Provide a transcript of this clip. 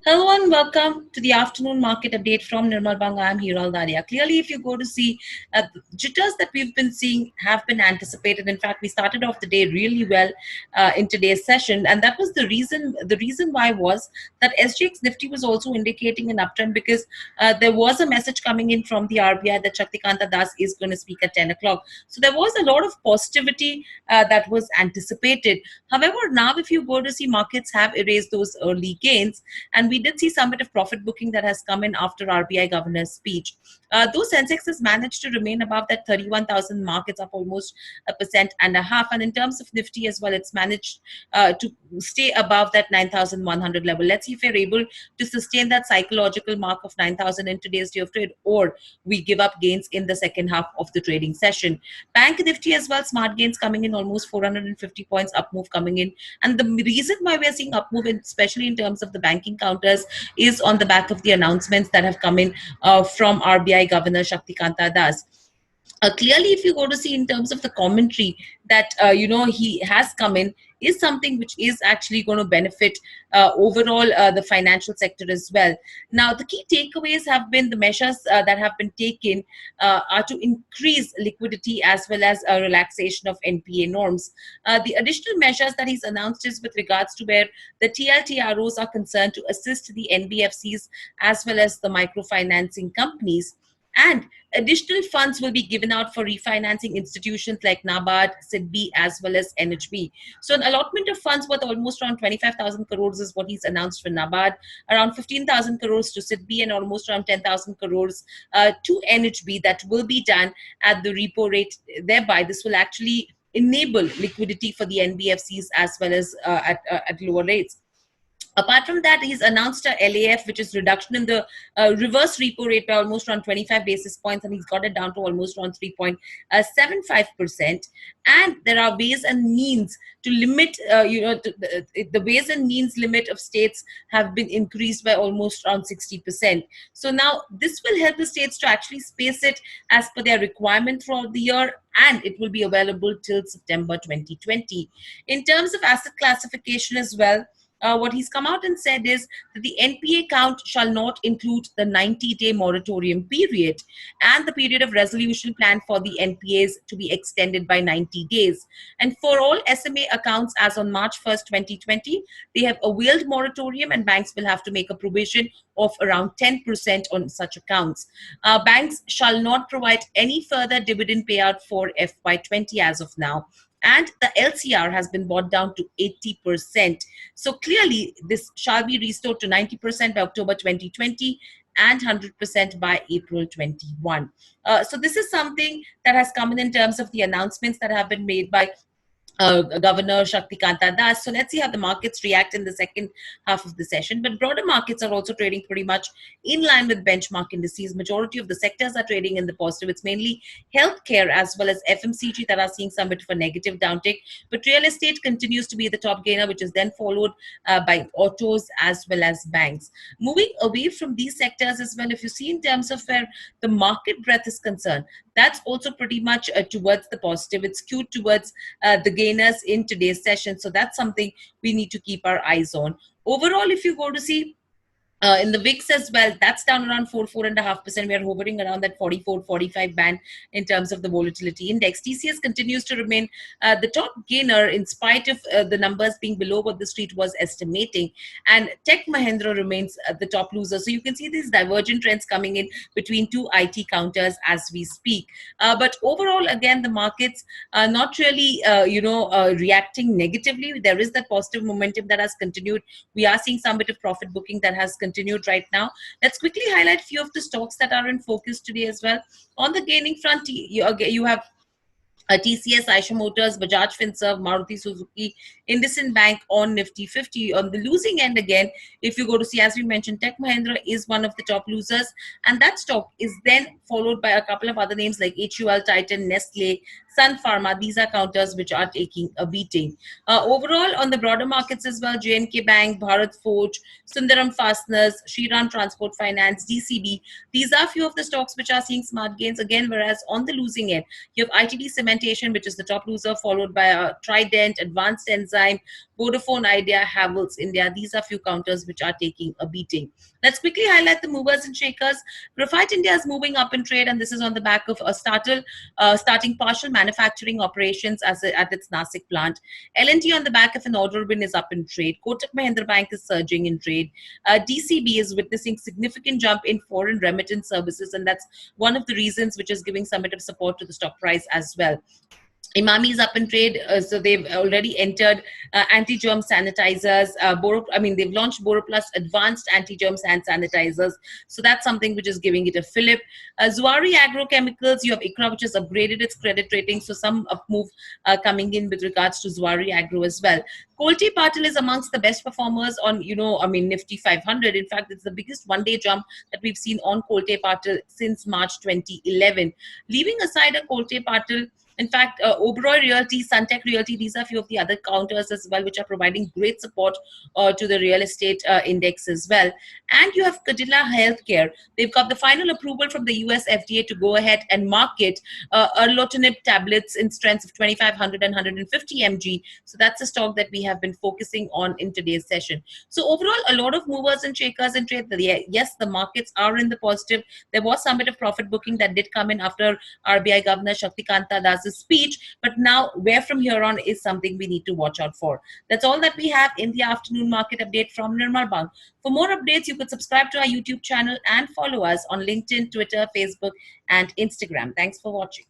Hello and welcome to the afternoon market update from Nirmal. I'm Hiral Daria. Clearly, if you go to see the jitters that we've been seeing have been anticipated. In fact, we started off the day really well in today's session, and that was the reason. The reason why was that SGX Nifty was also indicating an uptrend because there was a message coming in from the RBI that Shaktikanta Das is going to speak at 10 o'clock. So there was a lot of positivity that was anticipated. However, now if you go to see markets have erased those early gains, and we did see some bit of profit booking that has come in after RBI Governor's speech. Though Sensex has managed to remain above that 31,000 mark, it's up almost 1.5%. And in terms of Nifty as well, it's managed to stay above that 9,100 level. Let's see if we're able to sustain that psychological mark of 9,000 in today's day of trade, or we give up gains in the second half of the trading session. Bank Nifty as well, smart gains coming in, almost 450 points up move coming in. And the reason why we're seeing up move, especially in terms of the banking counters, is on the back of the announcements that have come in from RBI Governor Shaktikanta Das. Clearly, if you go to see in terms of the commentary that he has come in, is something which is actually going to benefit overall the financial sector as well. Now, the key takeaways have been the measures that have been taken are to increase liquidity as well as a relaxation of NPA norms. The additional measures that he's announced is with regards to where the TLTROs are concerned to assist the NBFCs as well as the microfinancing companies. And additional funds will be given out for refinancing institutions like NABARD, SIDBI, as well as NHB. So an allotment of funds worth almost around 25,000 crores is what he's announced for NABARD, around 15,000 crores to SIDBI, and almost around 10,000 crores to NHB that will be done at the repo rate. Thereby, this will actually enable liquidity for the NBFCs as well as at lower rates. Apart from that, he's announced a LAF, which is reduction in the reverse repo rate by almost around 25 basis points, and he's got it down to almost around 3.75%. And there are ways and means to limit, the ways and means limit of states have been increased by almost around 60%. So now this will help the states to actually space it as per their requirement throughout the year, and it will be available till September 2020. In terms of asset classification as well, what he's come out and said is that the NPA count shall not include the 90-day moratorium period and the period of resolution plan for the NPAs to be extended by 90 days. And for all SMA accounts as on March 1st, 2020, they have availed moratorium, and banks will have to make a provision of around 10% on such accounts. Banks shall not provide any further dividend payout for FY20 as of now. And the LCR has been brought down to 80%. So clearly, this shall be restored to 90% by October 2020 and 100% by April 21. So this is something that has come in terms of the announcements that have been made by Governor Shaktikanta Das. So let's see how the markets react in the second half of the session. But broader markets are also trading pretty much in line with benchmark indices. Majority of the sectors are trading in the positive. It's mainly healthcare as well as FMCG that are seeing some bit of a negative downtick. But real estate continues to be the top gainer, which is then followed by autos as well as banks. Moving away from these sectors as well, if you see in terms of where the market breadth is concerned, that's also pretty much towards the positive. It's skewed towards the gainers in today's session. So that's something we need to keep our eyes on. Overall, if you go to see in the VIX as well, that's down around 4.5%. We are hovering around that 44-45 band in terms of the volatility index. TCS continues to remain the top gainer in spite of the numbers being below what the street was estimating. And Tech Mahindra remains the top loser. So you can see these divergent trends coming in between two IT counters as we speak. But overall, again, the markets are not really, reacting negatively. There is that positive momentum that has continued. We are seeing some bit of profit booking that has continued right now. Let's quickly highlight a few of the stocks that are in focus today as well. On the gaining front, you have TCS, Eicher Motors, Bajaj Finserv, Maruti Suzuki, IndusInd Bank on Nifty 50. On the losing end again, if you go to see, as we mentioned, Tech Mahindra is one of the top losers, and that stock is then followed by a couple of other names like HUL, Titan, Nestle, Sun Pharma. These are counters which are taking a beating. Overall, on the broader markets as well, J&K Bank, Bharat Forge, Sundaram Fasteners, Shriram Transport Finance, DCB. These are few of the stocks which are seeing smart gains again, whereas on the losing end, you have ITD Cementation, which is the top loser, followed by Trident, Advanced Enzyme, Vodafone Idea, Havells India. These are few counters which are taking a beating. Let's quickly highlight the movers and shakers. Graphite India is moving up in trade, and this is on the back of a starting partial manufacturing operations at its Nasik plant. L&T on the back of an order win is up in trade. Kotak Mahindra Bank is surging in trade. DCB is witnessing significant jump in foreign remittance services, and that's one of the reasons which is giving some bit of support to the stock price as well. Imami is up in trade, so they've already entered anti-germ sanitizers. They've launched BoroPlus advanced anti-germ hand sanitizers, so that's something which is giving it a fillip. Zuari Agrochemicals, you have ICRA, which has upgraded its credit rating, so some up move coming in with regards to Zuari Agro as well. Kolte Patil is amongst the best performers on, Nifty 500. In fact, it's the biggest one-day jump that we've seen on Kolte Patil since March 2011. Leaving aside a Kolte Patil, in fact, Oberoi Realty, Suntech Realty, these are a few of the other counters as well, which are providing great support to the real estate index as well. And you have Cadila Healthcare. They've got the final approval from the US FDA to go ahead and market erlotinib tablets in strengths of 2500 and 150 mg. So that's a stock that we have been focusing on in today's session. So overall, a lot of movers and shakers in trade. Yes, the markets are in the positive. There was some bit of profit booking that did come in after RBI Governor Shaktikanta Das speech, but now where from here on is something we need to watch out for. That's all that we have in the afternoon market update from Nirmal Bang. For more updates, you could subscribe to our YouTube channel and follow us on LinkedIn, Twitter, Facebook, and Instagram. Thanks for watching.